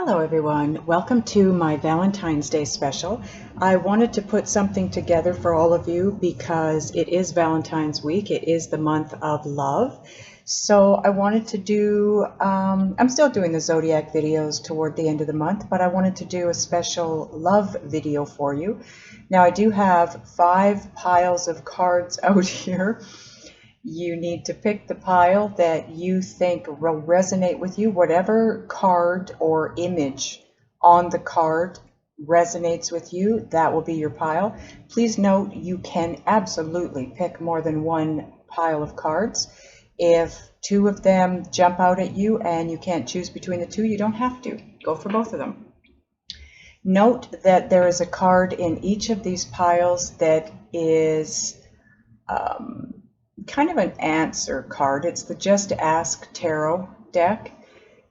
Hello everyone, welcome to my Valentine's Day special. I wanted to put something together for all of you because it is Valentine's week, it is the month of love. So I wanted to do, I'm still doing the Zodiac videos toward the end of the month, but I wanted to do a special love video for you. Now I do have 5 piles of cards out here. You need to pick the pile that you think will resonate with you. Whatever card or image on the card resonates with you, that will be your pile. Please note you can absolutely pick more than one pile of cards. If 2 of them jump out at you and you can't choose between the 2, you don't have to. Go for both of them. Note that there is a card in each of these piles that is kind of an answer card. It's the Just Ask Tarot deck.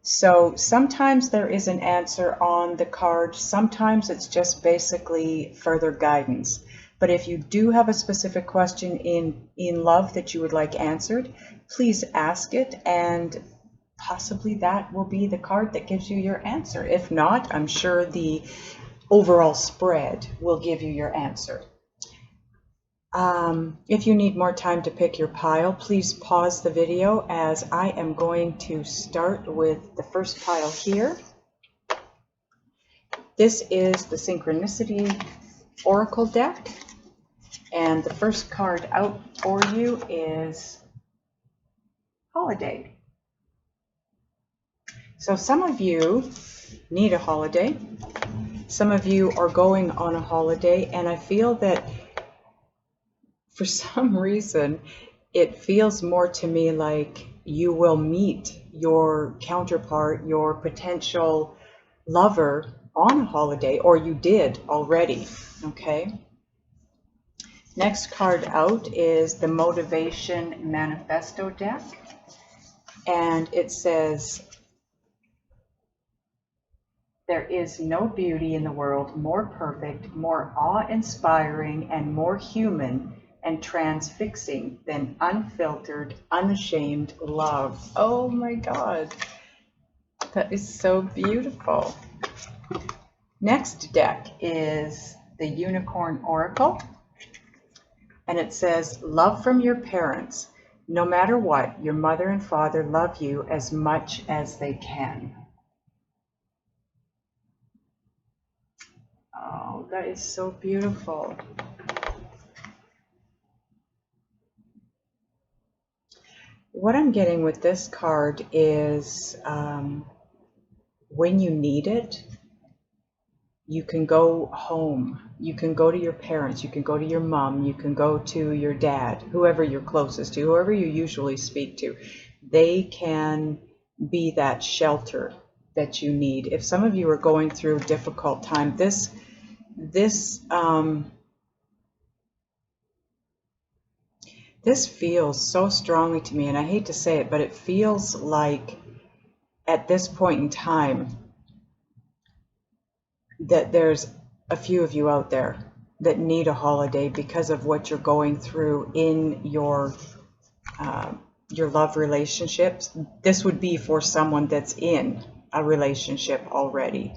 So sometimes there is an answer on the card, sometimes it's just basically further guidance. But if you do have a specific question in love that you would like answered, please ask it, and possibly that will be the card that gives you your answer. If not, I'm sure the overall spread will give you your answer. If you need more time to pick your pile, please pause the video as I am going to start with the first pile here. This is the Synchronicity Oracle deck, and the first card out for you is Holiday. So some of you need a holiday, some of you are going on a holiday, and I feel that for some reason, it feels more to me like you will meet your counterpart, your potential lover on a holiday, or you did already, okay? Next card out is the Motivation Manifesto deck, and it says, there is no beauty in the world more perfect, more awe-inspiring, and more human and transfixing than unfiltered, unashamed love. Oh my God, that is so beautiful. Next deck is the Unicorn Oracle, and it says, love from your parents. No matter what, your mother and father love you as much as they can. Oh, that is so beautiful. What I'm getting with this card is when you need it, you can go home. You can go to your parents. You can go to your mom. You can go to your dad, whoever you're closest to, whoever you usually speak to. They can be that shelter that you need. If some of you are going through a difficult time, this feels so strongly to me, and I hate to say it, but it feels like at this point in time that there's a few of you out there that need a holiday because of what you're going through in your love relationships. This would be for someone that's in a relationship already.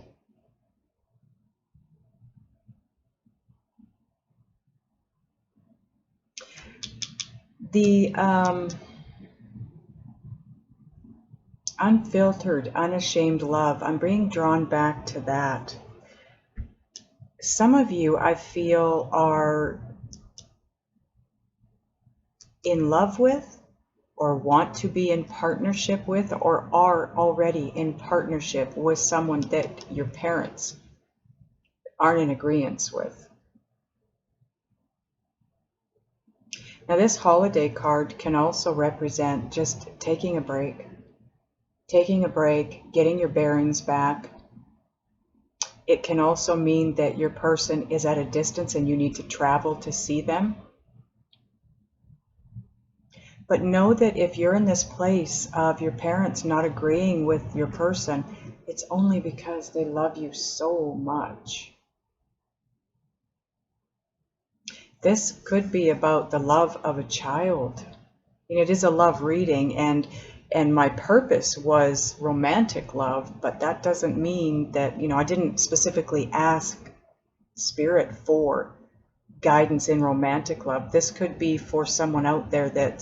The unfiltered, unashamed love, I'm being drawn back to that. Some of you, I feel, are in love with, or want to be in partnership with, or are already in partnership with someone that your parents aren't in agreement with. Now, this holiday card can also represent just taking a break, getting your bearings back. It can also mean that your person is at a distance and you need to travel to see them. But know that if you're in this place of your parents not agreeing with your person, it's only because they love you so much. This could be about the love of a child. It is a love reading, and and my purpose was romantic love, but that doesn't mean that, I didn't specifically ask Spirit for guidance in romantic love. This could be for someone out there that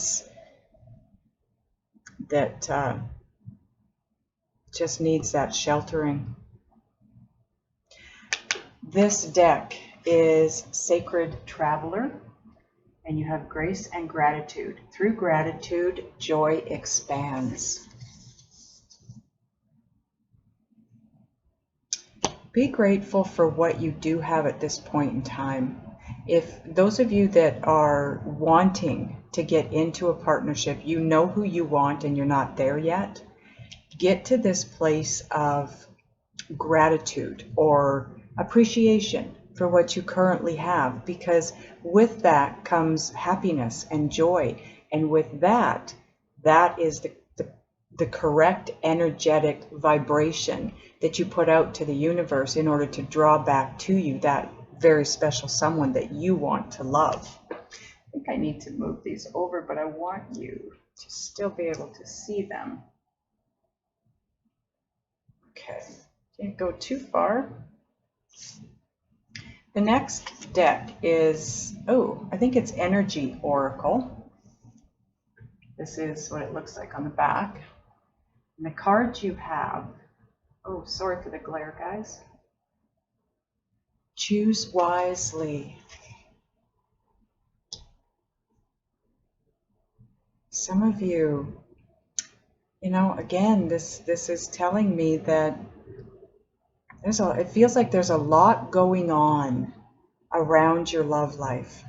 just needs that sheltering. This deck is Sacred Traveler, and you have grace and gratitude. Through gratitude, joy expands. Be grateful for what you do have at this point in time. If those of you that are wanting to get into a partnership, you know who you want and you're not there yet, get to this place of gratitude or appreciation for what you currently have, because with that comes happiness and joy, and with that is the correct energetic vibration that you put out to the universe in order to draw back to you that very special someone that you want to love. I think I need to move these over, but I want you to still be able to see them. Okay, can't go too far. The next deck is, I think it's Energy Oracle. This is what it looks like on the back. And the cards you have, sorry for the glare, guys. Choose wisely. Some of you, again, this is telling me that it feels like there's a lot going on around your love life.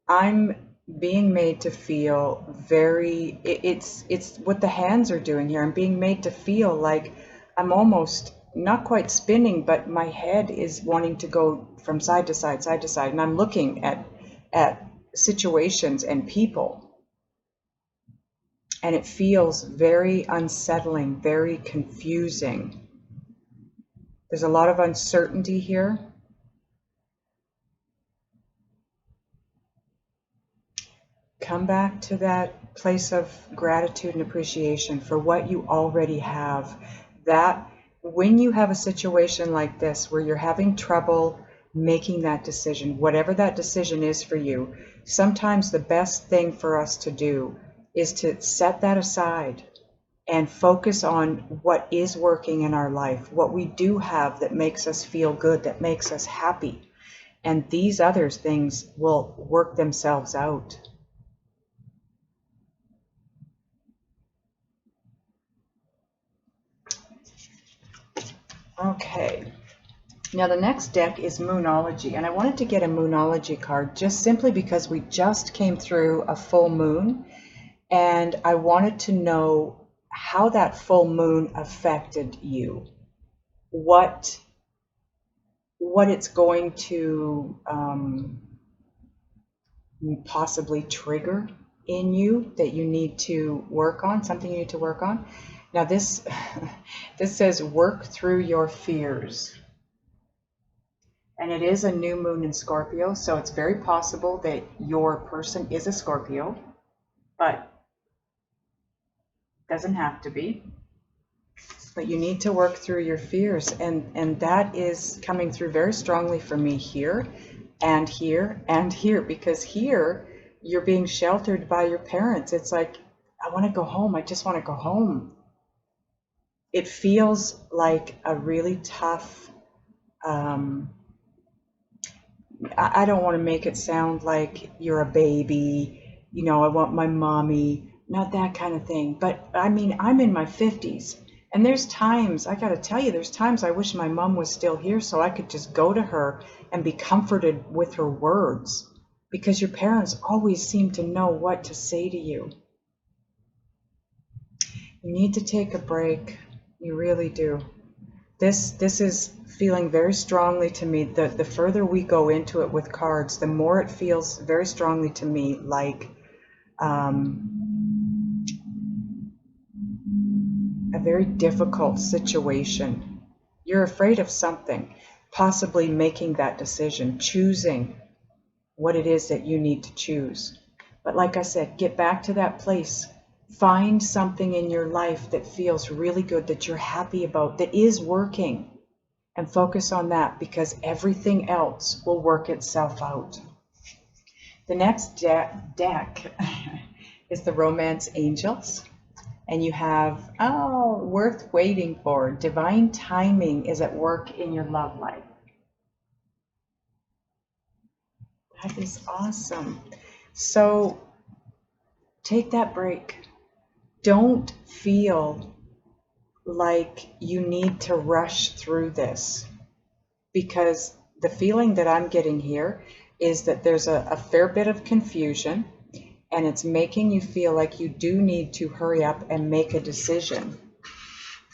I'm being made to feel it's what the hands are doing here. I'm being made to feel like I'm almost not quite spinning, but my head is wanting to go from side to side, and I'm looking at situations and people, and it feels very unsettling, very confusing. There's a lot of uncertainty here. Come back to that place of gratitude and appreciation for what you already have. That when you have a situation like this where you're having trouble making that decision, whatever that decision is for you, sometimes the best thing for us to do is to set that aside and focus on what is working in our life, what we do have that makes us feel good, that makes us happy. And these other things will work themselves out. Okay, now the next deck is Moonology, and I wanted to get a Moonology card just simply because we just came through a full moon, and I wanted to know how that full moon affected you, what it's going to possibly trigger in you that you need to work on, something you need to work on. Now this says work through your fears. And it is a new moon in Scorpio, so it's very possible that your person is a Scorpio, but doesn't have to be. But you need to work through your fears, and that is coming through very strongly for me here and here and here, because here you're being sheltered by your parents. It's like, I want to go home. I just want to go home. It feels like a really tough, I don't want to make it sound like you're a baby, I want my mommy, not that kind of thing. But I mean, I'm in my 50s, and there's times, I got to tell you, there's times I wish my mom was still here so I could just go to her and be comforted with her words, because your parents always seem to know what to say to you. You need to take a break. You really do. This is feeling very strongly to me. The further we go into it with cards, the more it feels very strongly to me like a very difficult situation. You're afraid of something, possibly making that decision, choosing what it is that you need to choose. But like I said, get back to that place. Find something in your life that feels really good, that you're happy about, that is working, and focus on that, because everything else will work itself out. The next deck is the Romance Angels. And you have, oh, worth waiting for. Divine timing is at work in your love life. That is awesome. So take that break. Don't feel like you need to rush through this, because the feeling that I'm getting here is that there's a fair bit of confusion, and it's making you feel like you do need to hurry up and make a decision,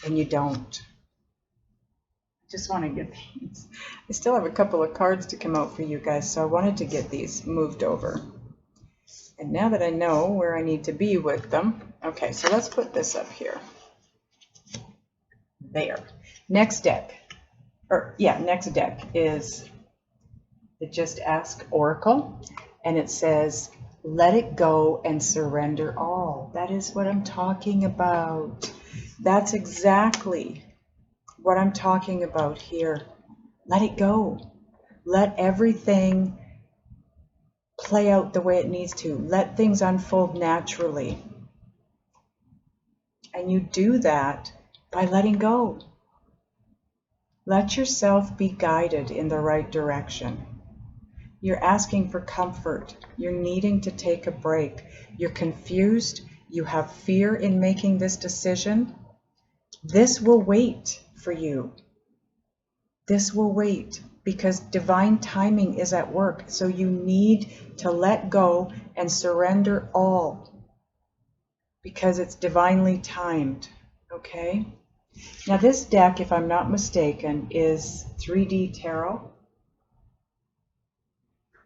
and you don't. I just want to get these. I still have a couple of cards to come out for you guys, so I wanted to get these moved over. And now that I know where I need to be with them, okay, so let's put this up here. There. Next deck is the Just Ask Oracle, and it says, let it go and surrender all. That is what I'm talking about. That's exactly what I'm talking about here. Let it go. Let everything play out the way it needs to. Let things unfold naturally. And you do that by letting go. Let yourself be guided in the right direction. You're asking for comfort. You're needing to take a break. You're confused. You have fear in making this decision. This will wait for you. This will wait, because divine timing is at work. So you need to let go and surrender all, because it's divinely timed. Okay? Now this deck, if I'm not mistaken, is 3D Tarot.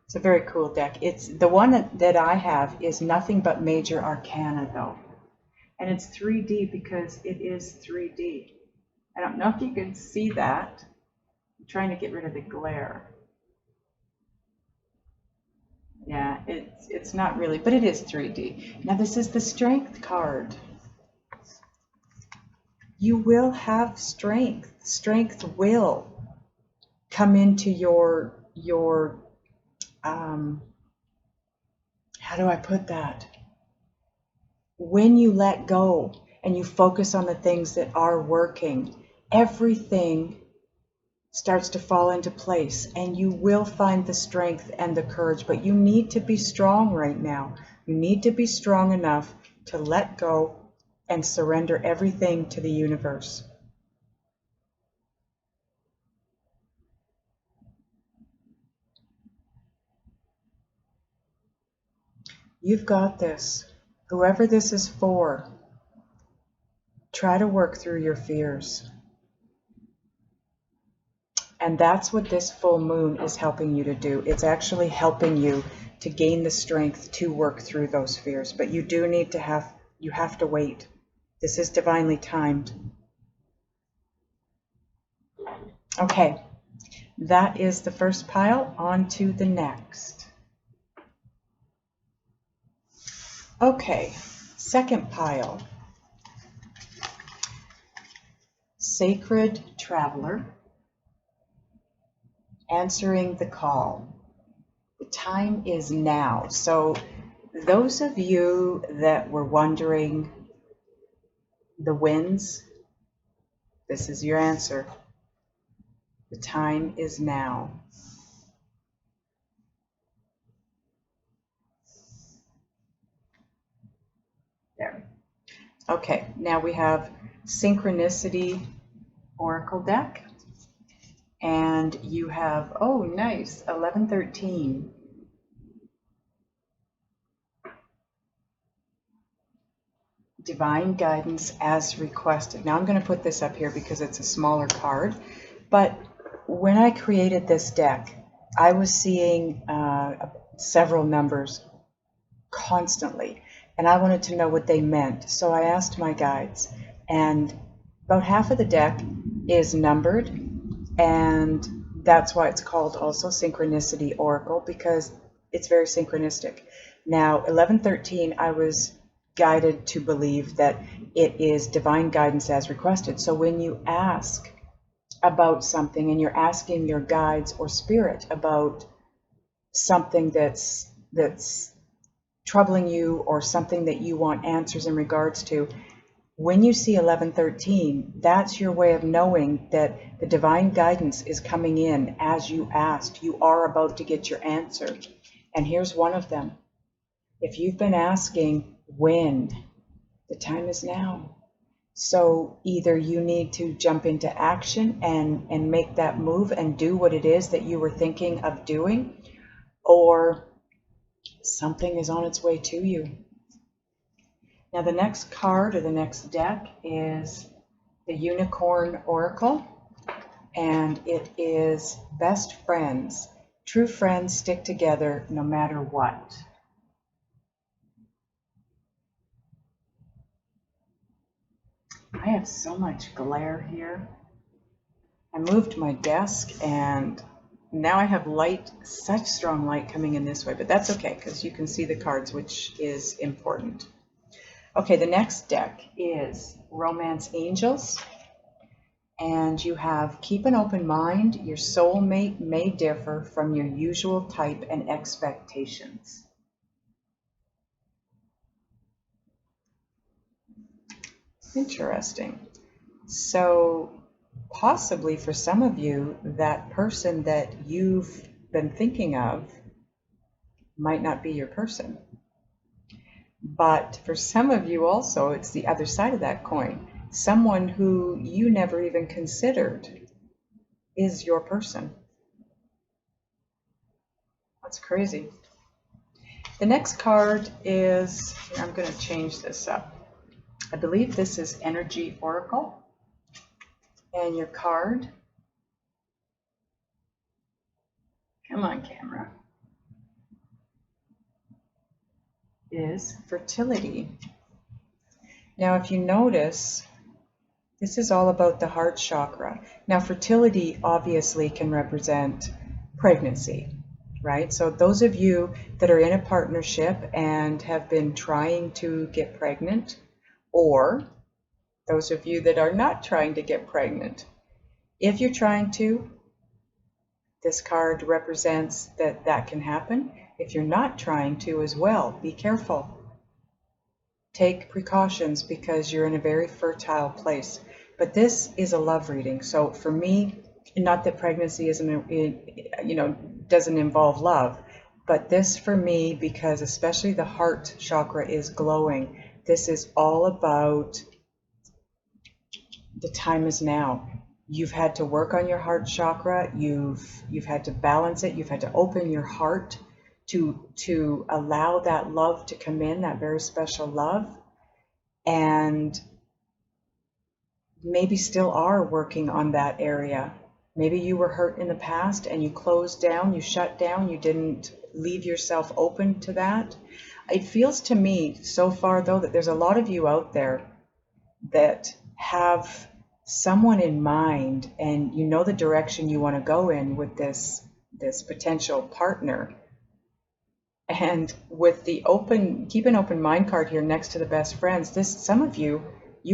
It's a very cool deck. It's the one that I have is nothing but major arcana though. And it's 3D because it is 3D. I don't know if you can see that. I'm trying to get rid of the glare. Yeah, it's not really, but it is 3D. Now this is the Strength card. You will have strength. Strength will come into your how do I put that? When you let go and you focus on the things that are working, everything starts to fall into place, and you will find the strength and the courage. But you need to be strong right now. You need to be strong enough to let go and surrender everything to the universe. You've got this. Whoever this is for, try to work through your fears. And that's what this full moon is helping you to do. It's actually helping you to gain the strength to work through those fears. But you do need to you have to wait. This is divinely timed. Okay, that is the first pile. On to the next. Okay, second pile. Sacred Traveler, answering the call. The time is now. So those of you that were wondering the winds, this is your answer. The time is now. There. Okay, now we have Synchronicity Oracle deck. And you have, oh, nice, 1113. Divine guidance as requested. Now I'm going to put this up here because it's a smaller card. But when I created this deck, I was seeing several numbers constantly. And I wanted to know what they meant. So I asked my guides. And about half of the deck is numbered. And that's why it's called also Synchronicity Oracle, because it's very synchronistic. Now, 1113, I was guided to believe that it is divine guidance as requested. So when you ask about something and you're asking your guides or spirit about something that's troubling you or something that you want answers in regards to, when you see 1113, that's your way of knowing that the divine guidance is coming in as you asked. You are about to get your answer. And here's one of them. If you've been asking when, the time is now. So either you need to jump into action and make that move and do what it is that you were thinking of doing, or something is on its way to you. Now the next card or the next deck is the Unicorn Oracle, and it is best friends. True friends stick together no matter what. I have so much glare here. I moved my desk and now I have light, such strong light coming in this way, but that's okay because you can see the cards, which is important. Okay, the next deck is Romance Angels, and you have keep an open mind. Your soulmate may differ from your usual type and expectations. Interesting. So possibly for some of you, that person that you've been thinking of might not be your person. But for some of you also, it's the other side of that coin. Someone who you never even considered is your person. That's crazy. The next card is, I'm going to change this up. I believe this is Energy Oracle. And your card, come on camera, is Fertility. Now if you notice, this is all about the heart chakra. Now fertility obviously can represent pregnancy, right? So those of you that are in a partnership and have been trying to get pregnant, or those of you that are not trying to get pregnant, if you're trying to, this card represents that that can happen. If you're not trying to as well, be careful. Take precautions because you're in a very fertile place. But this is a love reading. So for me, not that pregnancy doesn't involve love, but this for me, because especially the heart chakra is glowing, this is all about the time is now. You've had to work on your heart chakra. You've had to balance it. You've had to open your heart to allow that love to come in, that very special love. And maybe still are working on that area. Maybe you were hurt in the past and you closed down, you shut down, you didn't leave yourself open to that. It feels to me so far though that there's a lot of you out there that have someone in mind and you know the direction you want to go in with this potential partner. And with the keep an open mind card here next to the best friends, some of you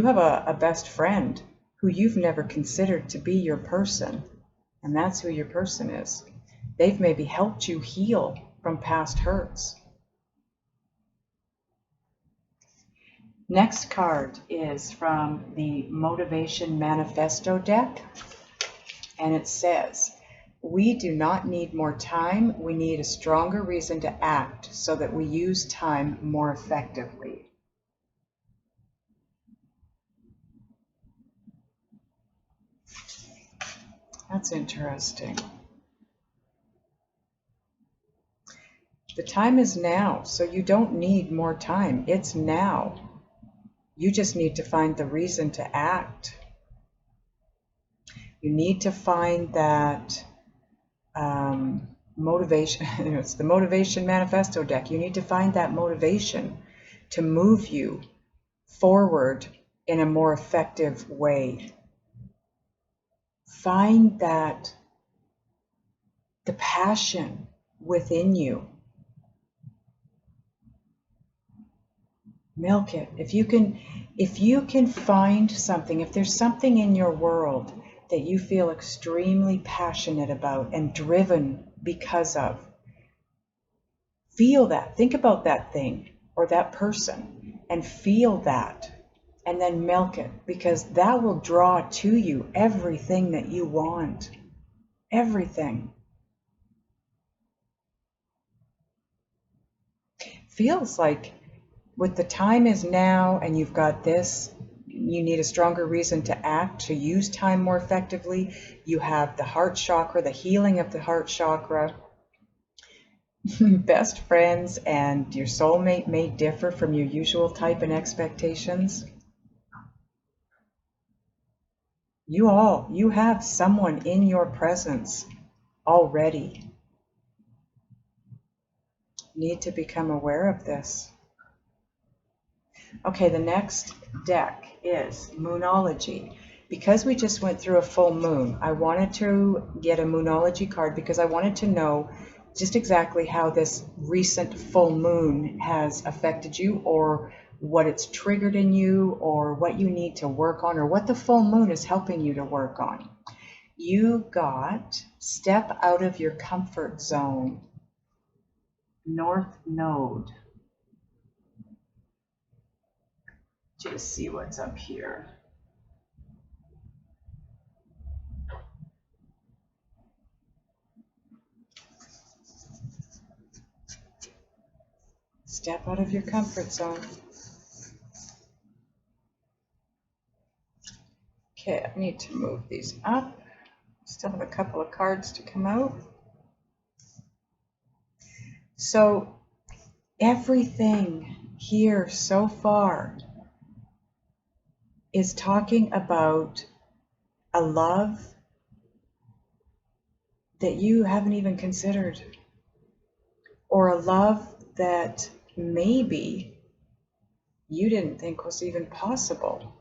have a best friend who you've never considered to be your person, and that's who your person is. They've maybe helped you heal from past hurts. Next card is from the Motivation Manifesto deck, and it says, we do not need more time, we need a stronger reason to act so that we use time more effectively. That's interesting. The time is now, so you don't need more time. It's now. You just need to find the reason to act. You need to find that motivation. It's the Motivation Manifesto deck. You need to find that motivation to move you forward in a more effective way. Find that the passion within you Milk it. If you can find something, if there's something in your world that you feel extremely passionate about and driven because of, feel that. Think about that thing or that person and feel that, and then milk it, because that will draw to you everything that you want. Everything. Feels like with the time is now and you've got this, you need a stronger reason to act, to use time more effectively. You have the heart chakra, the healing of the heart chakra. Best friends and your soulmate may differ from your usual type and expectations. You have someone in your presence already. You need to become aware of this. Okay, the next deck is Moonology. Because we just went through a full moon, I wanted to get a Moonology card because I wanted to know just exactly how this recent full moon has affected you, or what it's triggered in you, or what you need to work on, or what the full moon is helping you to work on. You got step out of your comfort zone, North Node. Just see what's up here. Step out of your comfort zone. Okay, I need to move these up. Still have a couple of cards to come out. So everything here so far is talking about a love that you haven't even considered, or a love that maybe you didn't think was even possible.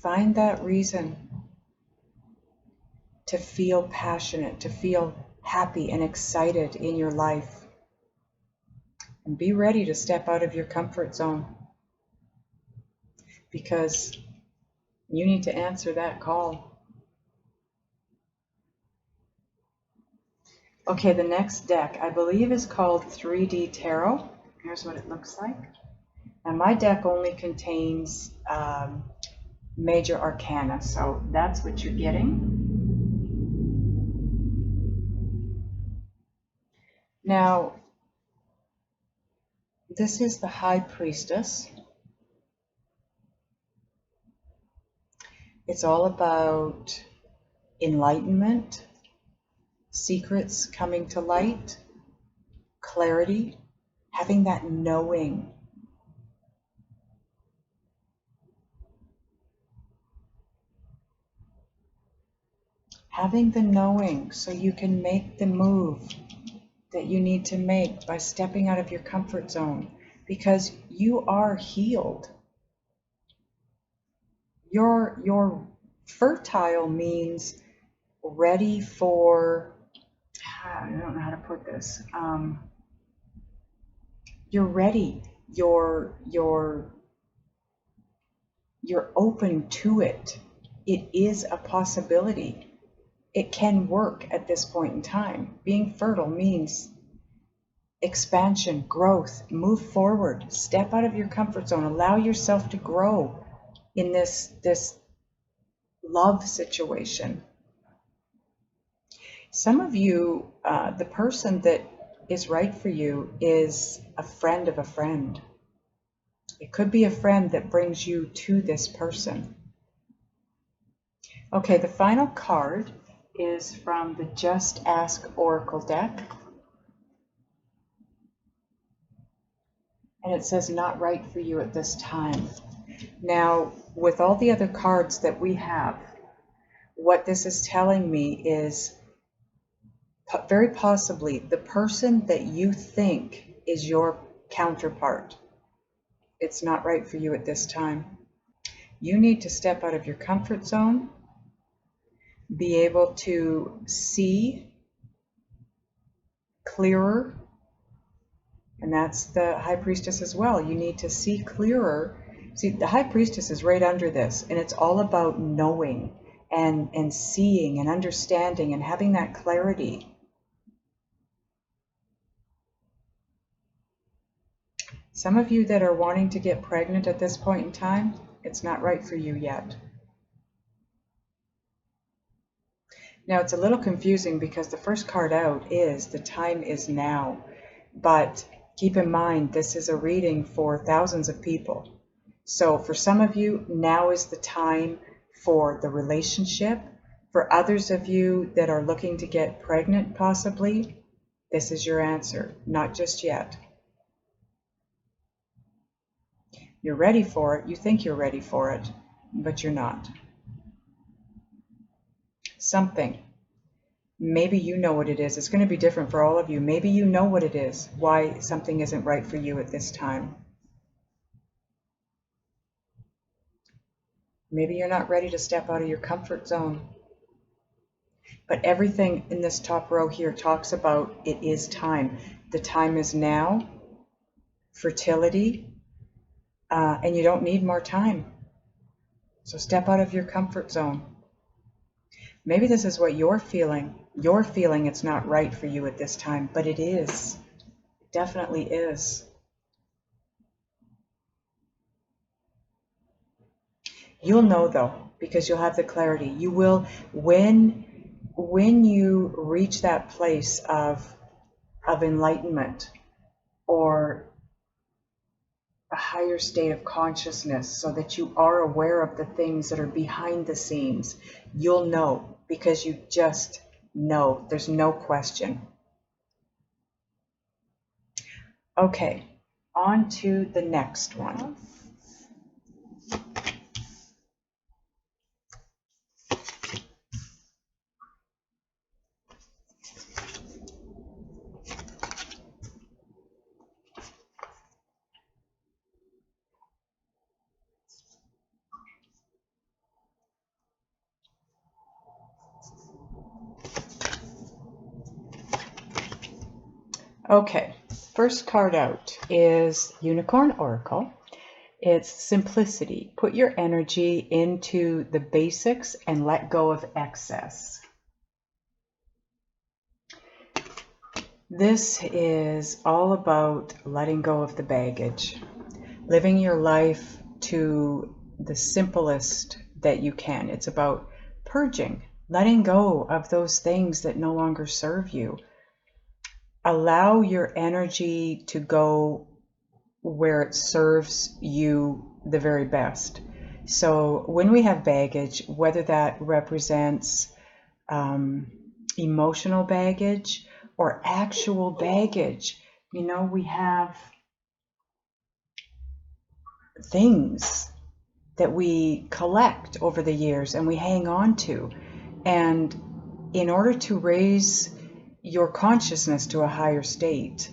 Find that reason to feel passionate, to feel happy and excited in your life. And be ready to step out of your comfort zone, because you need to answer that call. Okay, the next deck, I believe, is called 3D Tarot. Here's what it looks like. And my deck only contains major arcana, so that's what you're getting. Now, this is the High Priestess. It's all about enlightenment, secrets coming to light, clarity, having that knowing. Having the knowing so you can make the move that you need to make by stepping out of your comfort zone, because you are healed. Your fertile means ready for, I don't know how to put this. You're ready. You're open to it. It is a possibility. It can work at this point in time. Being fertile means expansion, growth, move forward, step out of your comfort zone, allow yourself to grow in this love situation. Some of you, the person that is right for you is a friend of a friend. It could be a friend that brings you to this person. Okay, the final card is from the Just Ask Oracle deck. And it says not right for you at this time. Now, with all the other cards that we have, what this is telling me is very possibly the person that you think is your counterpart. It's not right for you at this time. You need to step out of your comfort zone, be able to see clearer. And that's the High Priestess as well. You need to see clearer. See, the High Priestess is right under this, and it's all about knowing and seeing and understanding and having that clarity. Some of you that are wanting to get pregnant at this point in time, it's not right for you yet. Now, it's a little confusing because the first card out is the time is now. But keep in mind, this is a reading for thousands of people. So for some of you, now is the time for the relationship. For others of you that are looking to get pregnant, possibly, this is your answer. Not just yet. You're ready for it. You think you're ready for it, but you're not. Something. Maybe you know what it is. It's going to be different for all of you. Maybe you know what it is, why something isn't right for you at this time. Maybe you're not ready to step out of your comfort zone. But everything in this top row here talks about it is time. The time is now. Fertility. And you don't need more time. So step out of your comfort zone. Maybe this is what you're feeling. You're feeling it's not right for you at this time, but it is. It definitely is. You'll know though, because you'll have the clarity. You will, when you reach that place of enlightenment or a higher state of consciousness, so that you are aware of the things that are behind the scenes, you'll know, because you just know. There's no question. Okay, on to the next one. Okay, first card out is Unicorn Oracle. It's simplicity. Put your energy into the basics and let go of excess. This is all about letting go of the baggage, living your life to the simplest that you can. It's about purging, letting go of those things that no longer serve you. Allow your energy to go where it serves you the very best. So when we have baggage, whether that represents emotional baggage or actual baggage, you know, we have things that we collect over the years and we hang on to. And in order to raise your consciousness to a higher state,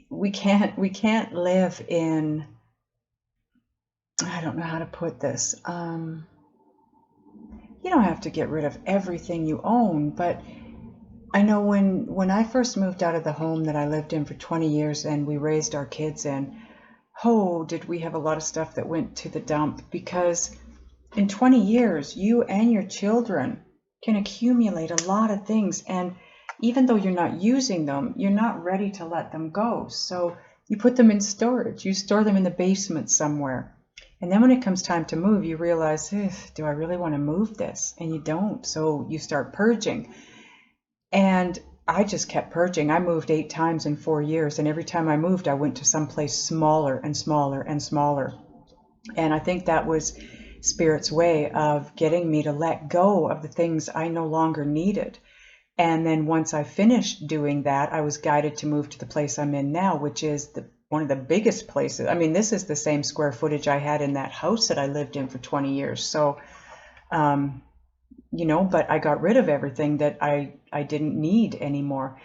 we can't live in, I don't know how to put this. You don't have to get rid of everything you own, but I know when I first moved out of the home that I lived in for 20 years and we raised our kids in, oh, did we have a lot of stuff that went to the dump, because in 20 years, you and your children can accumulate a lot of things, and even though you're not using them, you're not ready to let them go. So you put them in storage. You store them in the basement somewhere. And then when it comes time to move, you realize, do I really want to move this? And you don't. So you start purging. And I just kept purging. I moved 8 times in 4 years. And every time I moved, I went to someplace smaller and smaller and smaller. And I think that was Spirit's way of getting me to let go of the things I no longer needed. And then once I finished doing that, I was guided to move to the place I'm in now, which is one of the biggest places. I mean, this is the same square footage I had in that house that I lived in for 20 years. So, you know, but I got rid of everything that I didn't need anymore.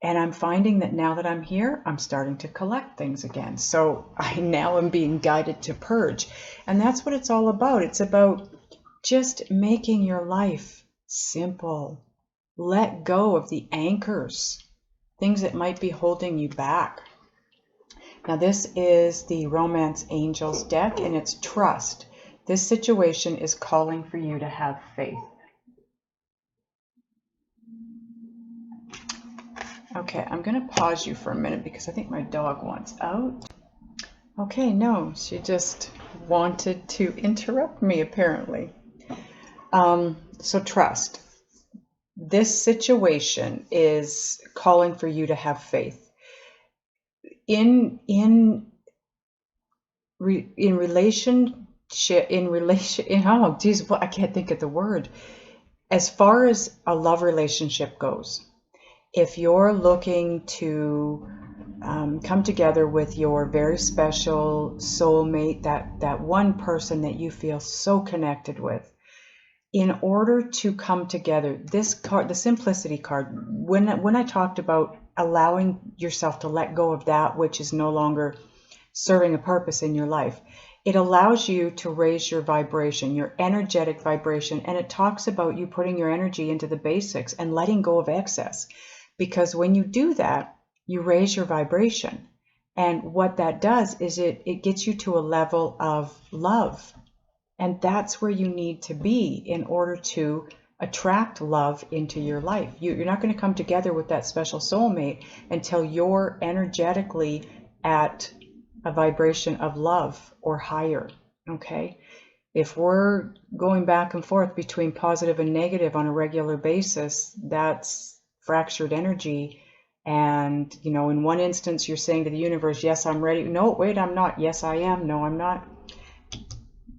And I'm finding that now that I'm here, I'm starting to collect things again. So I now am being guided to purge. And that's what it's all about. It's about just making your life simple. Let go of the anchors, things that might be holding you back. Now this is the Romance Angels deck, and it's trust. This situation is calling for you to have faith. Okay, I'm going to pause you for a minute because I think my dog wants out. Okay, no, she just wanted to interrupt me apparently. So trust. This situation is calling for you to have faith. In relation, oh geez, I can't think of the word. As far as a love relationship goes, if you're looking to come together with your very special soulmate, that one person that you feel so connected with, in order to come together, this card, the Simplicity card, when I talked about allowing yourself to let go of that which is no longer serving a purpose in your life, it allows you to raise your vibration, your energetic vibration, and it talks about you putting your energy into the basics and letting go of excess. Because when you do that, you raise your vibration. And what that does is it gets you to a level of love. And that's where you need to be in order to attract love into your life. You're not going to come together with that special soulmate until you're energetically at a vibration of love or higher. Okay? If we're going back and forth between positive and negative on a regular basis, that's fractured energy. And, you know, in one instance, you're saying to the universe, yes, I'm ready. No, wait, I'm not. Yes, I am. No, I'm not.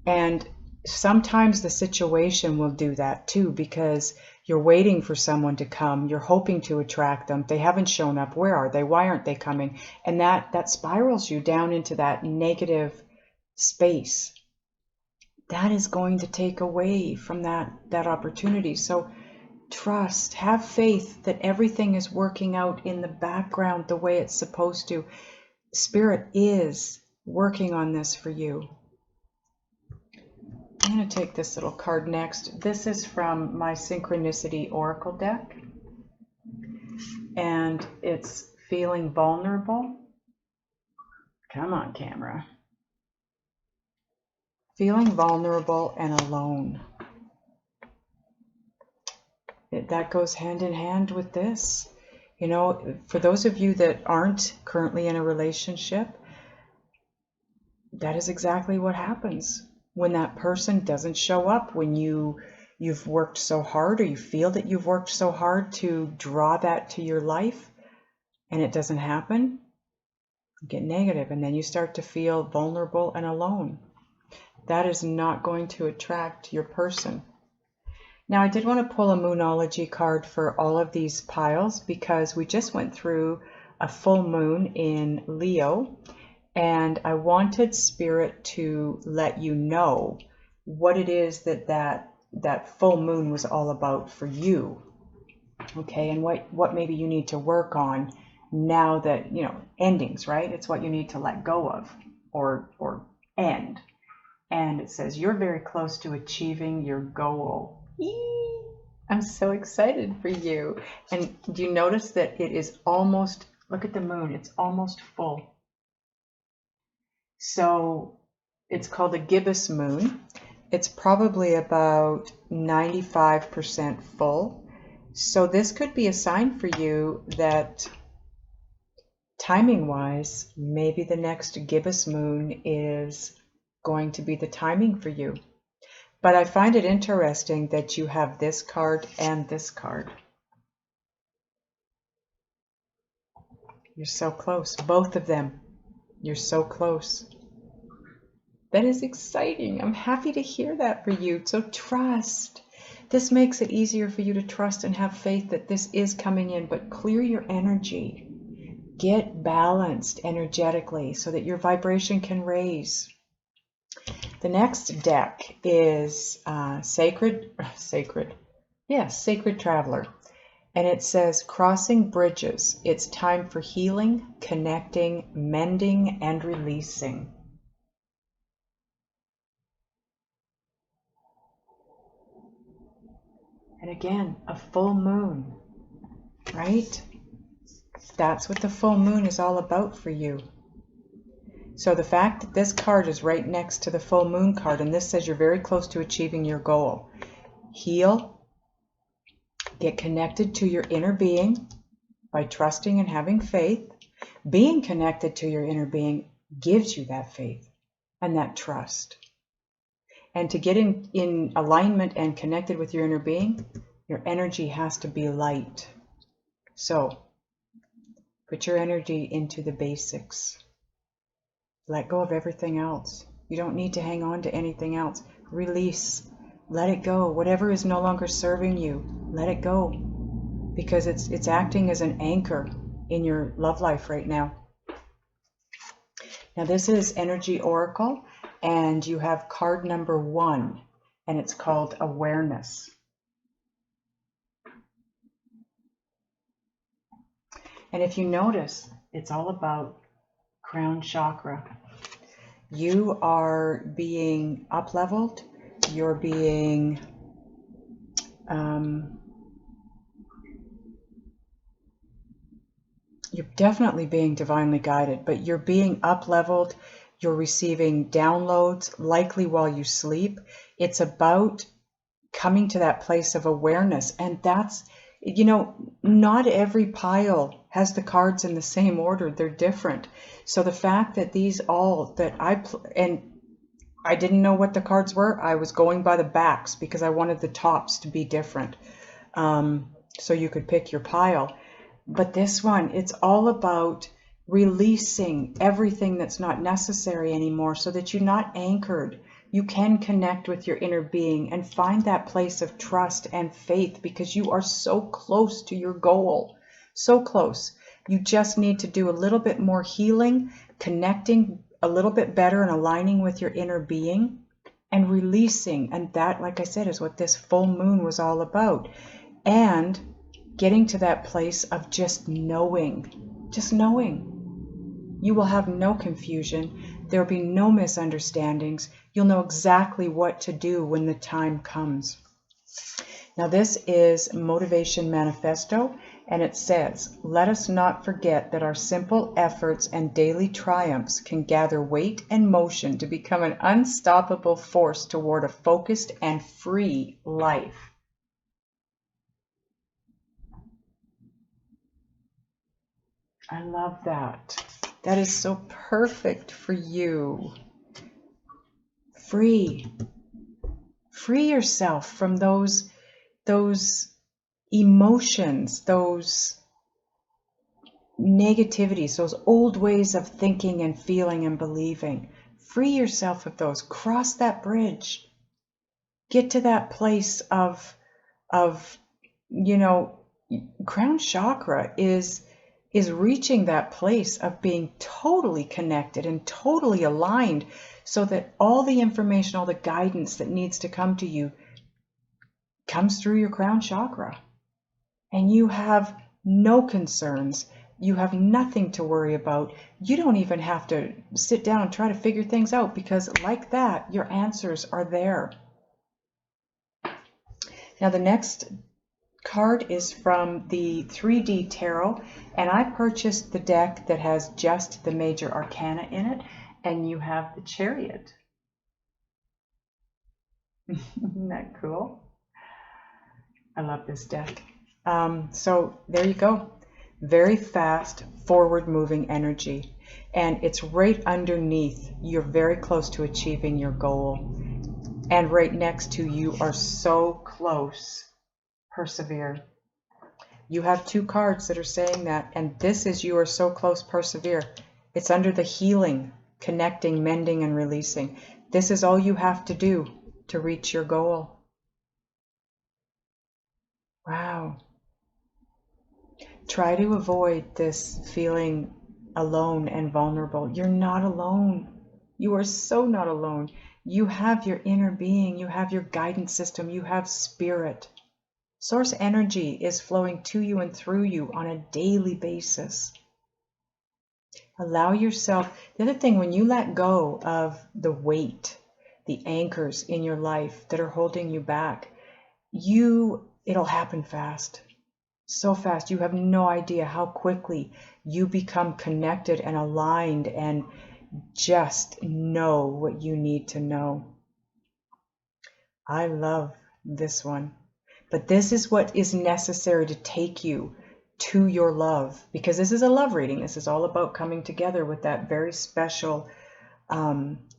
And sometimes the situation will do that too, because you're waiting for someone to come. You're hoping to attract them. They haven't shown up. Where are they? Why aren't they coming? And that spirals you down into that negative space. That is going to take away from that opportunity. So trust, have faith that everything is working out in the background the way it's supposed to. Spirit is working on this for you. I'm going to take this little card next. This is from my Synchronicity Oracle deck. And it's feeling vulnerable. Come on, camera. Feeling vulnerable and alone. That goes hand in hand with this. You know, for those of you that aren't currently in a relationship, that is exactly what happens when that person doesn't show up, when you've worked so hard, or you feel that you've worked so hard to draw that to your life and it doesn't happen. You get negative, and then you start to feel vulnerable and alone. That is not going to attract your person. Now, I did want to pull a Moonology card for all of these piles because we just went through a full moon in Leo, and I wanted Spirit to let you know what it is that full moon was all about for you. Okay, and what maybe you need to work on now that, you know, endings, right? It's what you need to let go of or end. And it says you're very close to achieving your goal. Eee! I'm so excited for you. And do you notice that it is almost, look at the moon, it's almost full. So it's called a gibbous moon. It's probably about 95% full. So this could be a sign for you that timing-wise, maybe the next gibbous moon is going to be the timing for you. But I find it interesting that you have this card and this card. You're so close, both of them. You're so close. That is exciting. I'm happy to hear that for you. So trust. This makes it easier for you to trust and have faith that this is coming in, but clear your energy. Get balanced energetically so that your vibration can raise. The next deck is Sacred Traveler. And it says, crossing bridges. It's time for healing, connecting, mending, and releasing. And again, a full moon, right? That's what the full moon is all about for you. So the fact that this card is right next to the full moon card, and this says you're very close to achieving your goal. Heal, get connected to your inner being by trusting and having faith. Being connected to your inner being gives you that faith and that trust. And to get in alignment and connected with your inner being, your energy has to be light. So put your energy into the basics. Let go of everything else. You don't need to hang on to anything else. Release. Let it go. Whatever is no longer serving you, let it go. Because it's acting as an anchor in your love life right now. Now this is Energy Oracle, and you have card number 1, and it's called Awareness. And if you notice, it's all about crown chakra. You are being up-leveled. You're being you're definitely being divinely guided, but you're being up-leveled. You're receiving downloads, likely while you sleep. It's about coming to that place of awareness. And that's, you know, not every pile has the cards in the same order. They're different. So the fact that these all that and I didn't know what the cards were. I was going by the backs because I wanted the tops to be different. So you could pick your pile. But this one, it's all about releasing everything that's not necessary anymore so that you're not anchored. You can connect with your inner being and find that place of trust and faith because you are so close to your goal. So close. You just need to do a little bit more healing, connecting a little bit better and aligning with your inner being and releasing. And that, like I said, is what this full moon was all about. And getting to that place of just knowing. Just knowing. You will have no confusion. There will be no misunderstandings. You'll know exactly what to do when the time comes. Now this is Motivation Manifesto, and it says, let us not forget that our simple efforts and daily triumphs can gather weight and motion to become an unstoppable force toward a focused and free life. I love that. That is so perfect for you. Free. Free yourself from those emotions, those negativities, those old ways of thinking and feeling and believing. Free yourself of those. Cross that bridge. Get to that place of you know, crown chakra is reaching that place of being totally connected and totally aligned so that all the information, all the guidance that needs to come to you comes through your crown chakra. And you have no concerns. You have nothing to worry about. You don't even have to sit down and try to figure things out because like that, your answers are there. Now the next card is from the 3D Tarot, and I purchased the deck that has just the major arcana in it, and you have the Chariot. Isn't that cool? I love this deck. So there you go. Very fast, forward-moving energy, and it's right underneath. You're very close to achieving your goal, and right next to you are so close. Persevere. You have 2 cards that are saying that, and this is you are so close, persevere. It's under the healing, connecting, mending, and releasing. This is all you have to do to reach your goal. Wow. Try to avoid this feeling alone and vulnerable. You're not alone. You are so not alone. You have your inner being. You have your guidance system. You have spirit. Source energy is flowing to you and through you on a daily basis. Allow yourself, the other thing, when you let go of the weight, the anchors in your life that are holding you back, it'll happen fast. So fast. You have no idea how quickly you become connected and aligned and just know what you need to know. I love this one. But this is what is necessary to take you to your love, because this is a love reading. This is all about coming together with that very special,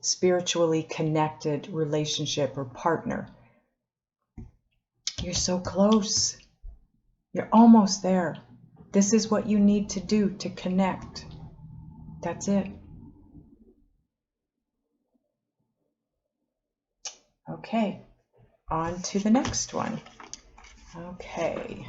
spiritually connected relationship or partner. You're so close. You're almost there. This is what you need to do to connect. That's it. Okay, on to the next one. Okay.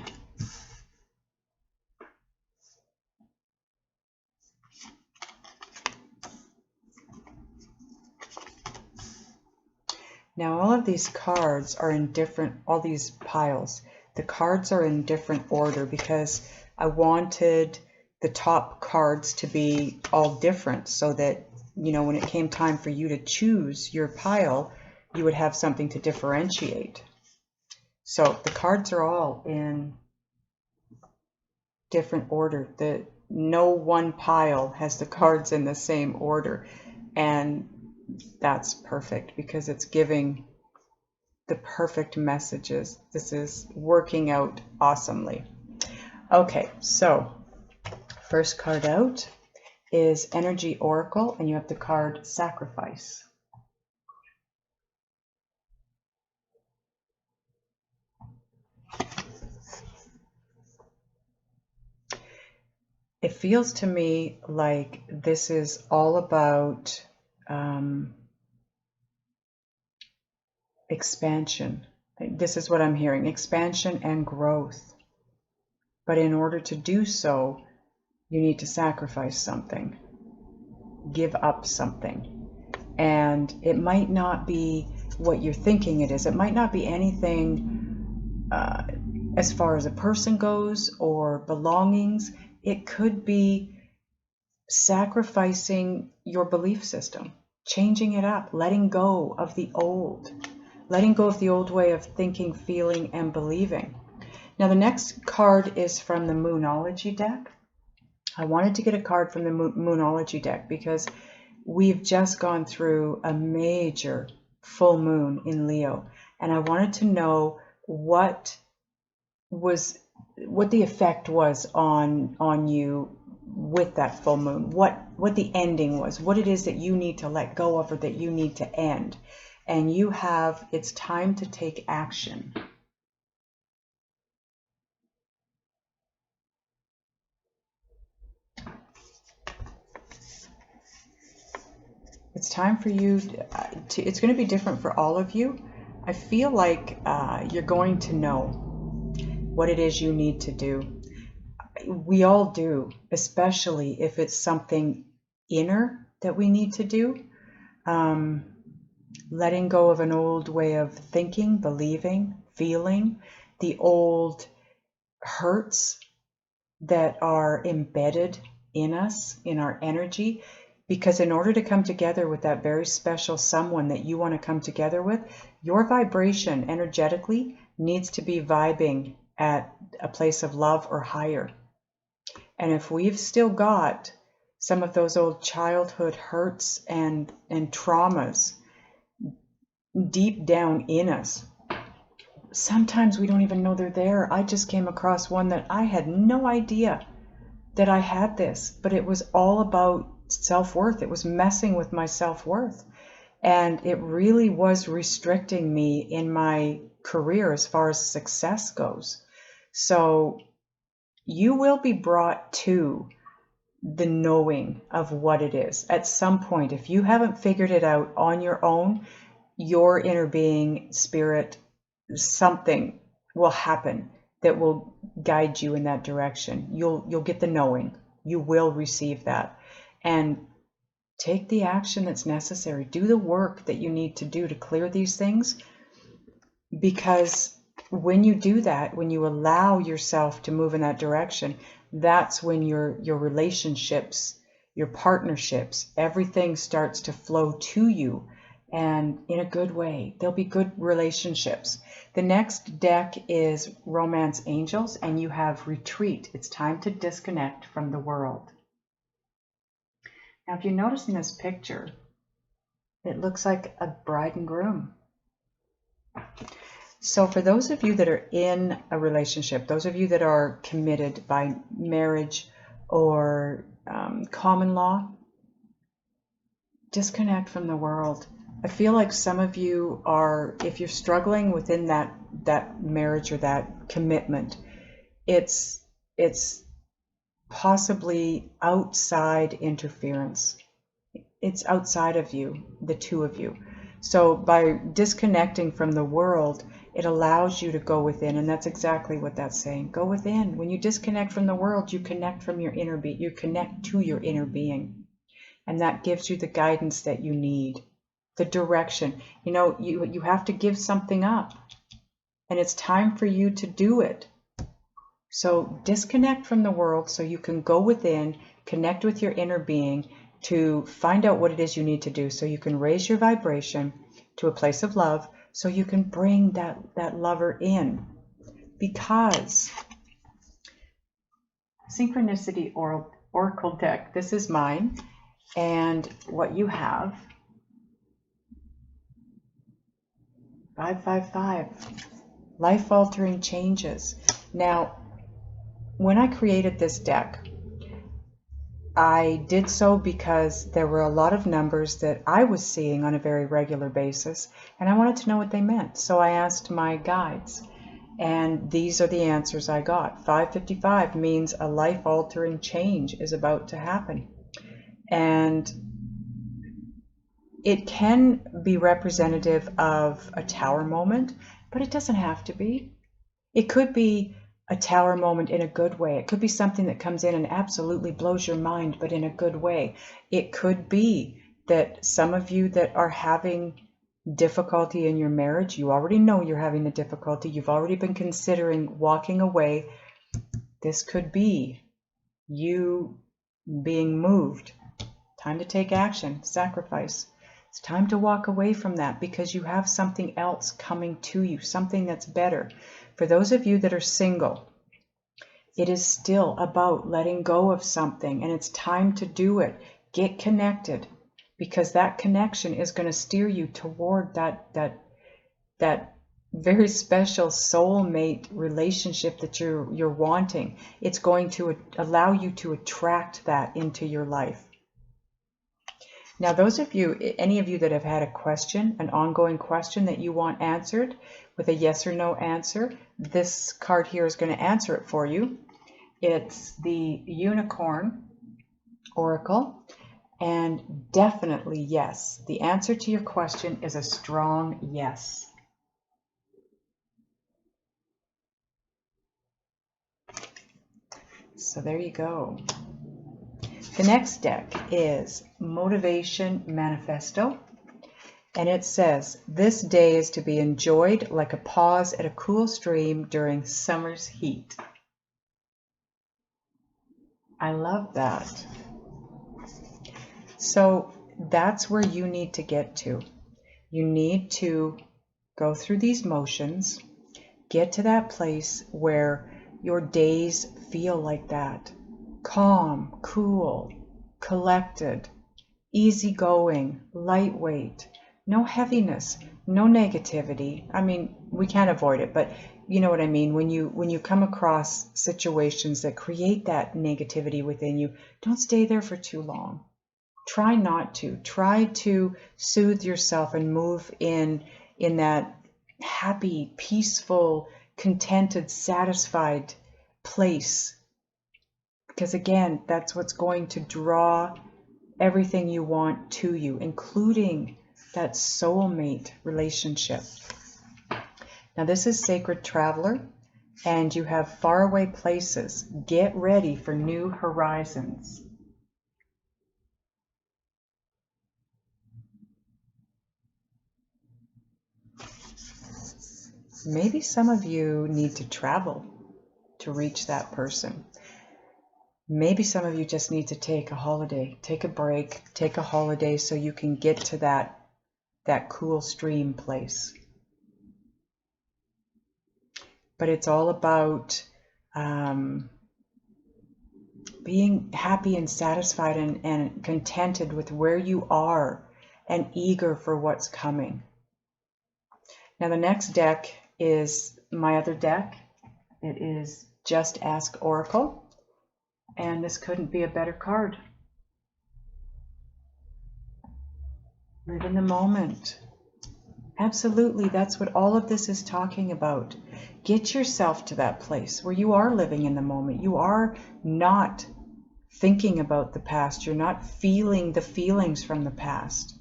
Now all of these cards are in different, all these piles, the cards are in different order because I wanted the top cards to be all different so that, you know, when it came time for you to choose your pile, you would have something to differentiate. So the cards are all in different order. No one pile has the cards in the same order, and that's perfect because it's giving the perfect messages. This is working out awesomely. Okay, so first card out is Energy Oracle, and you have the card Sacrifice. It feels to me like this is all about expansion. This is what I'm hearing, expansion and growth. But in order to do so, you need to sacrifice something, give up something. And it might not be what you're thinking it is. It might not be anything as far as a person goes or belongings. It could be sacrificing your belief system, changing it up, letting go of the old way of thinking, feeling, and believing. Now the next card is from the Moonology deck. I wanted to get a card from the Moonology deck because we've just gone through a major full moon in Leo, and I wanted to know what the effect was on you with that full moon, what the ending was, what it is that you need to let go of or that you need to end. And you have, it's time to take action. It's time for you to, it's going to be different for all of you. I feel like you're going to know what it is you need to do. We all do, especially if it's something inner that we need to do. Letting go of an old way of thinking, believing, feeling, the old hurts that are embedded in us, in our energy. Because in order to come together with that very special someone that you want to come together with, your vibration energetically needs to be vibing at a place of love or higher. And if we've still got some of those old childhood hurts and traumas deep down in us, sometimes we don't even know they're there. I just came across one that I had no idea that I had this, but it was all about self-worth. It was messing with my self-worth, and it really was restricting me in my career as far as success goes. So you will be brought to the knowing of what it is at some point. If you haven't figured it out on your own, your inner being, spirit, something will happen that will guide you in that direction. You'll get the knowing. You will receive that. And take the action that's necessary. Do the work that you need to do to clear these things. Because when you do that, when you allow yourself to move in that direction, that's when your relationships, your partnerships, everything starts to flow to you, and in a good way. There'll be good relationships. The next deck is Romance Angels, and you have Retreat. It's time to disconnect from the world. Now, if you notice in this picture, it looks like a bride and groom. So for those of you that are in a relationship, those of you that are committed by marriage or common law, disconnect from the world. I feel like some of you are, if you're struggling within that marriage or that commitment, it's possibly outside interference. It's outside of you, the two of you. So by disconnecting from the world, it allows you to go within, and that's exactly what that's saying. Go within. When you disconnect from the world, you connect from your inner being. You connect to your inner being, and that gives you the guidance that you need, the direction. You know, you have to give something up, and it's time for you to do it. So disconnect from the world so you can go within, connect with your inner being to find out what it is you need to do, so you can raise your vibration to a place of love, so you can bring that lover in. Because Synchronicity Oracle deck, this is mine, and what you have, 555, life-altering changes. Now, when I created this deck, I did so because there were a lot of numbers that I was seeing on a very regular basis, and I wanted to know what they meant. So I asked my guides, and these are the answers I got. 555 means a life-altering change is about to happen. And it can be representative of a tower moment, but it doesn't have to be. It could be a tower moment in a good way. It could be something that comes in and absolutely blows your mind, but in a good way. It could be that some of you that are having difficulty in your marriage, you already know you're having the difficulty, you've already been considering walking away. This could be you being moved. Time to take action, sacrifice. It's time to walk away from that because you have something else coming to you, something that's better. For those of you that are single, it is still about letting go of something, and it's time to do it. Get connected, because that connection is going to steer you toward that very special soulmate relationship that you're wanting. It's going to allow you to attract that into your life. Now, those of you, any of you that have had a question, an ongoing question that you want answered with a yes or no answer, this card here is going to answer it for you. It's the Unicorn Oracle, and definitely yes. The answer to your question is a strong yes. So there you go. The next deck is Motivation Manifesto, and it says, this day is to be enjoyed like a pause at a cool stream during summer's heat. I love that. So that's where you need to get to. You need to go through these motions, get to that place where your days feel like that. Calm, cool, collected, easygoing, lightweight, no heaviness, no negativity. I mean, we can't avoid it, but you know what I mean. When you come across situations that create that negativity within you, don't stay there for too long. Try not to. Try to soothe yourself and move in that happy, peaceful, contented, satisfied place. Because again, that's what's going to draw everything you want to you, including that soulmate relationship. Now, this is Sacred Traveler, and you have faraway places. Get ready for new horizons. Maybe some of you need to travel to reach that person. Maybe some of you just need to take a holiday, take a break, take a holiday so you can get to that cool stream place. but it's all about being happy and satisfied and contented with where you are and eager for what's coming. Now the next deck is my other deck. It is Just Ask Oracle, and this couldn't be a better card. Live in the moment. Absolutely, that's what all of this is talking about. Get yourself to that place where you are living in the moment. You are not thinking about the past. You're not feeling the feelings from the past.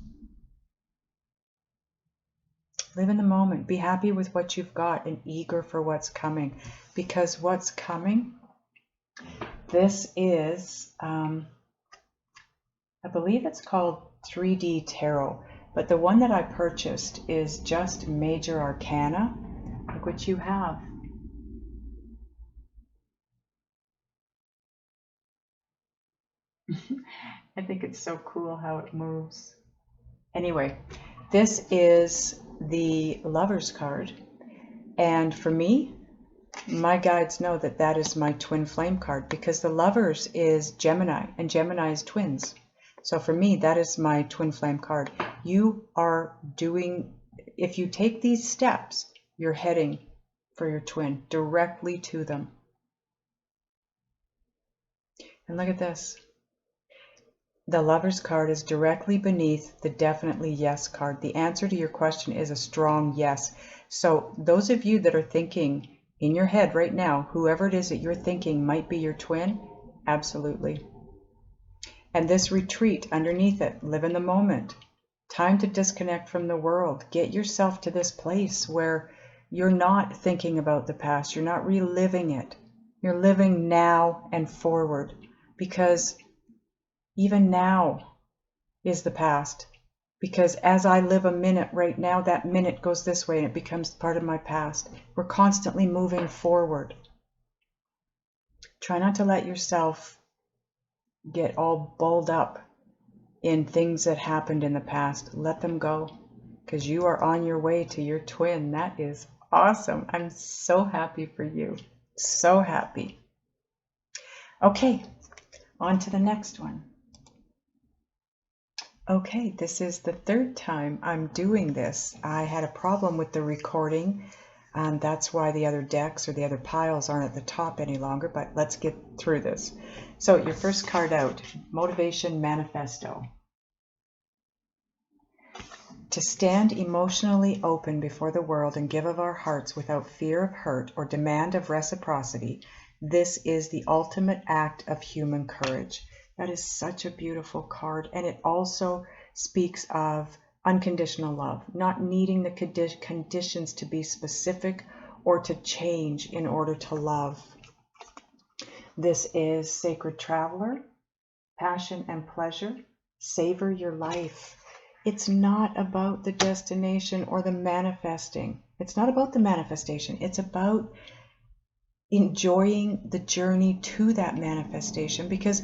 Live in the moment. Be happy with what you've got and eager for what's coming. Because what's coming, this is, I believe it's called 3D Tarot. But the one that I purchased is just Major Arcana. Look what you have. I think it's so cool how it moves. Anyway, this is the Lover's card. And for me, my guides know that that is my twin flame card, because the Lovers is Gemini, and Gemini is twins. So for me, that is my twin flame card. You are doing, if you take these steps, you're heading for your twin, directly to them. And look at this. The Lover's card is directly beneath the definitely yes card. The answer to your question is a strong yes. So those of you that are thinking in your head right now, whoever it is that you're thinking might be your twin, absolutely. And this retreat underneath it, live in the moment. Time to disconnect from the world. Get yourself to this place where you're not thinking about the past. You're not reliving it. You're living now and forward, because even now is the past. Because as I live a minute right now, that minute goes this way and it becomes part of my past. We're constantly moving forward. Try not to let yourself get all balled up in things that happened in the past. Let them go, because you are on your way to your twin. That is awesome. I'm so happy for you. So happy. Okay, on to the next one. Okay, this is the third time I'm doing this. I had a problem with the recording, and that's why the other decks or the other piles aren't at the top any longer, but let's get through this. So your first card out, Motivation Manifesto. To stand emotionally open before the world and give of our hearts without fear of hurt or demand of reciprocity, this is the ultimate act of human courage. That is such a beautiful card, and it also speaks of unconditional love, not needing the conditions to be specific or to change in order to love. This is Sacred Traveler, Passion and Pleasure, Savor Your Life. It's not about the destination or the manifesting. It's not about the manifestation. It's about enjoying the journey to that manifestation, because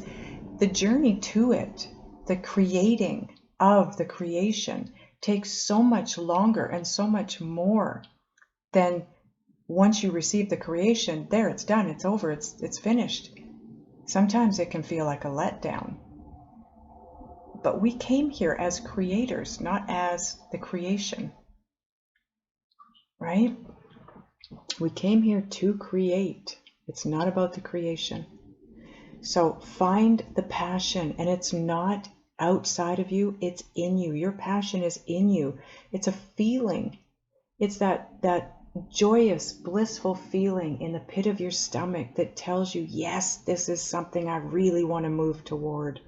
the journey to it, the creating of the creation, takes so much longer and so much more than once you receive the creation. There, it's done, it's over, it's finished. Sometimes it can feel like a letdown. But we came here as creators, not as the creation, right? We came here to create. It's not about the creation. So find the passion, and it's not outside of you, it's in you. Your passion is in you. It's a feeling. It's that joyous, blissful feeling in the pit of your stomach that tells you, yes, this is something I really want to move toward.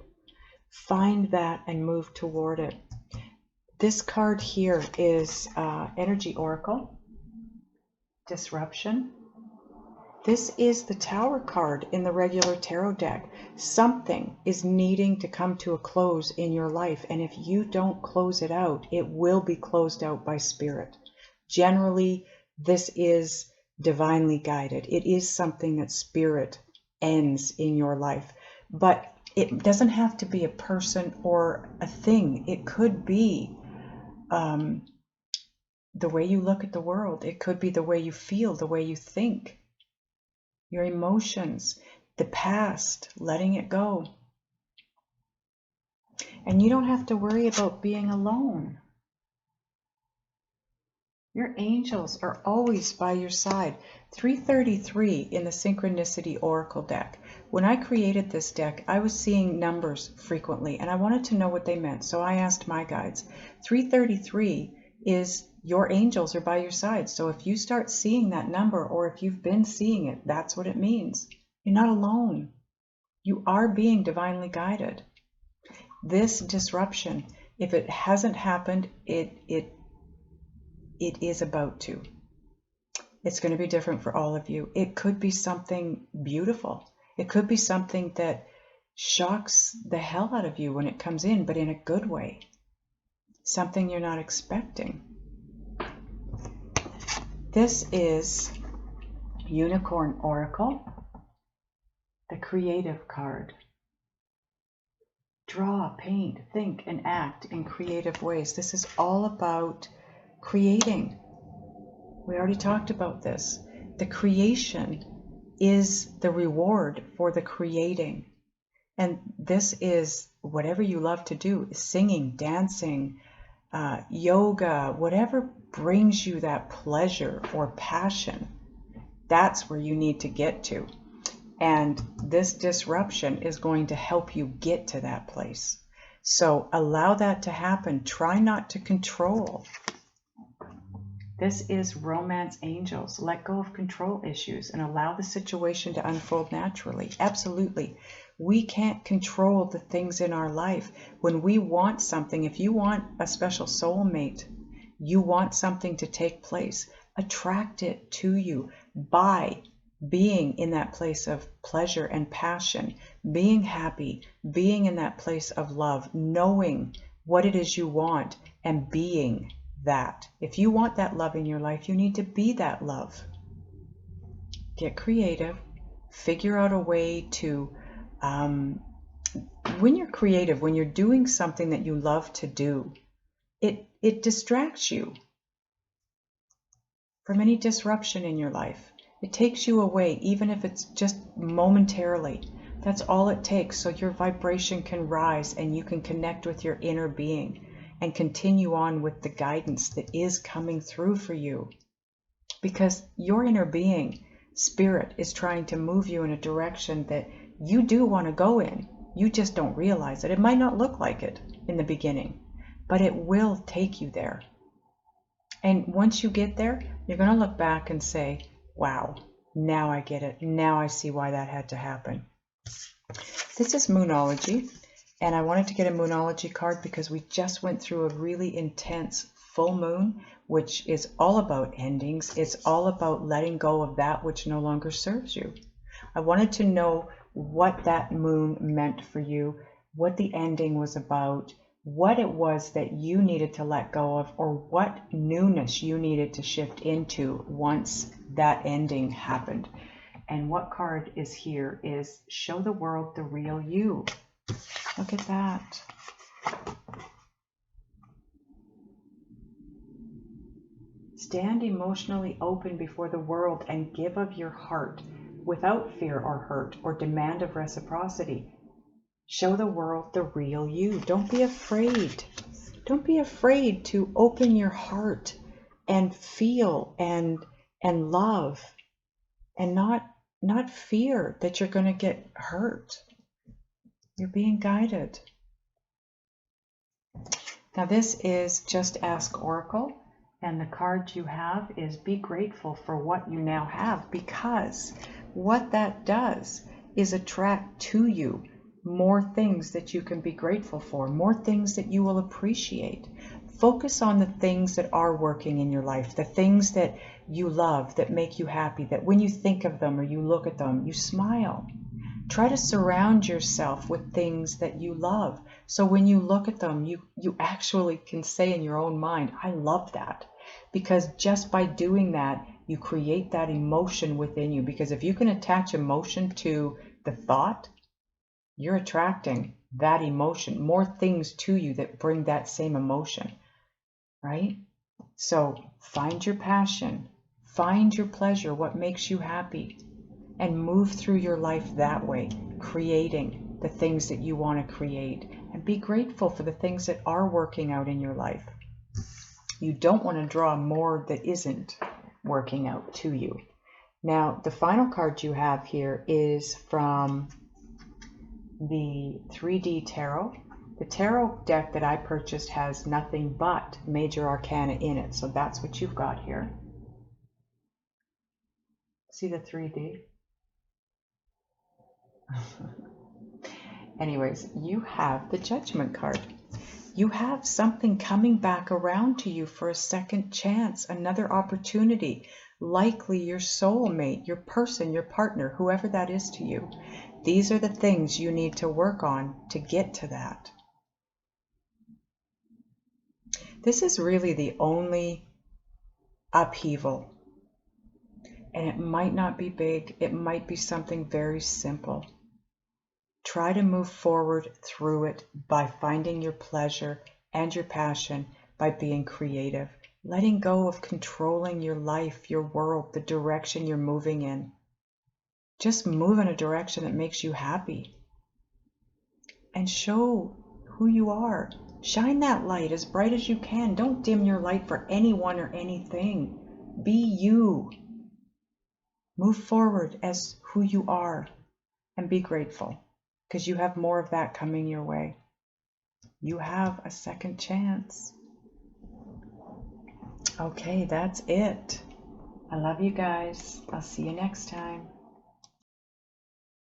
Find that and move toward it. This card here is Energy Oracle, Disruption. This is the Tower card in the regular tarot deck. Something is needing to come to a close in your life, and if you don't close it out, it will be closed out by Spirit. Generally, this is divinely guided. It is something that Spirit ends in your life, but it doesn't have to be a person or a thing. It could be the way you look at the world. It could be the way you feel, the way you think, your emotions, the past, letting it go. And you don't have to worry about being alone. Your angels are always by your side. 333 in the Synchronicity Oracle deck. When I created this deck, I was seeing numbers frequently, and I wanted to know what they meant, so I asked my guides. 333 is your angels are by your side. So if you start seeing that number, or if you've been seeing it, that's what it means. You're not alone. You are being divinely guided. This disruption, if it hasn't happened, it is about to. It's going to be different for all of you. It could be something beautiful. It could be something that shocks the hell out of you when it comes in, but in a good way. Something you're not expecting. This is Unicorn Oracle, the creative card. Draw, paint, think, and act in creative ways. This is all about creating. We already talked about this. The creation is the reward for the creating. And this is whatever you love to do, singing, dancing, yoga, whatever brings you that pleasure or passion. That's where you need to get to. And this disruption is going to help you get to that place. So allow that to happen. Try not to control. This is Romance Angels. Let go of control issues and allow the situation to unfold naturally. Absolutely. We can't control the things in our life. When we want something, if you want a special soulmate, you want something to take place, attract it to you by being in that place of pleasure and passion, being happy, being in that place of love, knowing what it is you want and being that. If you want that love in your life, you need to be that love. Get creative. Figure out a way to, when you're creative, when you're doing something that you love to do, it distracts you from any disruption in your life. It takes you away, even if it's just momentarily. That's all it takes, so your vibration can rise and you can connect with your inner being and continue on with the guidance that is coming through for you. Because your inner being, spirit, is trying to move you in a direction that you do want to go in. You just don't realize it. It might not look like it in the beginning, but it will take you there. And once you get there, you're going to look back and say, wow, now I get it. Now I see why that had to happen. This is Moonology, and I wanted to get a Moonology card because we just went through a really intense full moon, which is all about endings. It's all about letting go of that which no longer serves you. I wanted to know what that moon meant for you, what the ending was about, what it was that you needed to let go of, or what newness you needed to shift into once that ending happened. And what card is here is Show the World the Real You. Look at that. Stand emotionally open before the world and give of your heart without fear or hurt or demand of reciprocity. Show the world the real you. Don't be afraid. Don't be afraid to open your heart and feel and love and not fear that you're going to get hurt. You're being guided. Now this is Just Ask Oracle, and the card you have is Be Grateful for What You Now Have, because what that does is attract to you more things that you can be grateful for, more things that you will appreciate. Focus on the things that are working in your life, the things that you love, that make you happy, that when you think of them or you look at them, you smile. Try to surround yourself with things that you love. So when you look at them, you actually can say in your own mind, I love that. Because just by doing that, you create that emotion within you. Because if you can attach emotion to the thought, you're attracting that emotion, more things to you that bring that same emotion, right? So find your passion, find your pleasure, what makes you happy, and move through your life that way, creating the things that you want to create, and be grateful for the things that are working out in your life. You don't want to draw more that isn't working out to you. Now, the final card you have here is from the 3D Tarot. The tarot deck that I purchased has nothing but major arcana in it, so that's what you've got here. See the 3D? Anyways, you have the Judgment card. You have something coming back around to you for a second chance, another opportunity, likely your soulmate, your person, your partner, whoever that is to you. These are the things you need to work on to get to that. This is really the only upheaval. And it might not be big, it might be something very simple. Try to move forward through it by finding your pleasure and your passion, by being creative, letting go of controlling your life, your world, the direction you're moving in. Just move in a direction that makes you happy. And show who you are. Shine that light as bright as you can. Don't dim your light for anyone or anything. Be you. Move forward as who you are and be grateful, because you have more of that coming your way. You have a second chance. Okay, that's it. I love you guys. I'll see you next time.